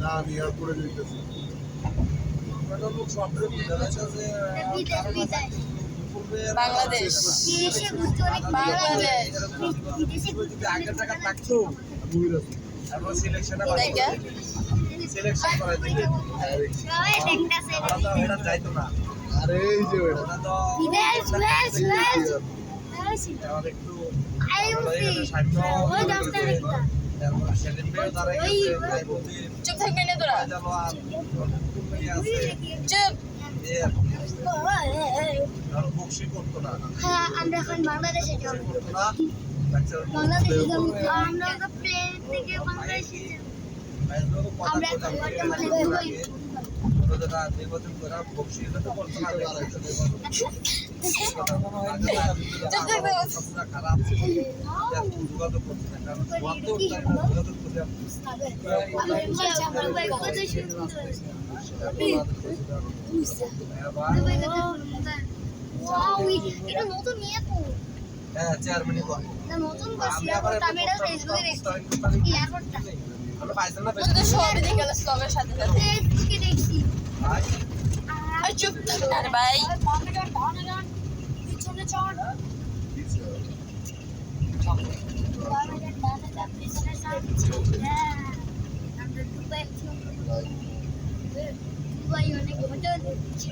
না নিয়ে করে দিতেছি বাংলাদেশ বাংলাদেশ আগে টাকা থাকতো সিলেকশন করা যাইতো না আরে এই যে ওটা তো চুপ থাকবে না তোরা চুপ বক্সি করতো না হ্যাঁ আমরা এখন বাংলাদেশে যাব করতো না বাংলাদেশে যাব আমরা তো প্লেন থেকে বাংলাদেশে যাব আমরা বর্তমানে নির্বাচন করা বক্সি তো করতো না খারাপ যোগাযোগ করতো না কারণ যোগাযোগ করতে এটা নতুন নিয়ে তো হ্যাঁ চেয়ারম্যানই করবো না নতুন করছি আমি এটা ফেসবুকে দেখছি এয়ারপোর্টটা আমরা পাইছেন না তুই তো সবই দেখে গেল স্লগের সাথে সাথে ফেসবুকে দেখছি আর চুপ আরে ভাই পিছনে চড় দুবাই অনেক মজা হচ্ছে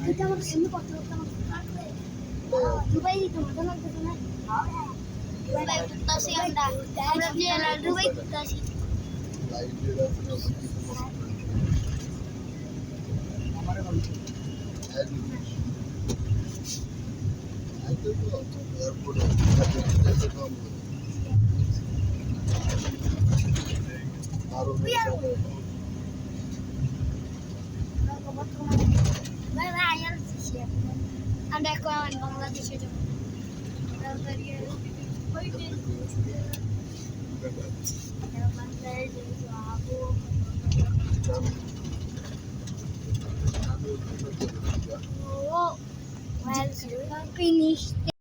এটা আমার এমনি কত দুবাই দিতে মজা লাগতেছে না দুবাই ঘুরতেছি আমরা দুবাই ঘুরতেছি আমরা এখন বাংলাদেশে যাবো Oh, well, finished.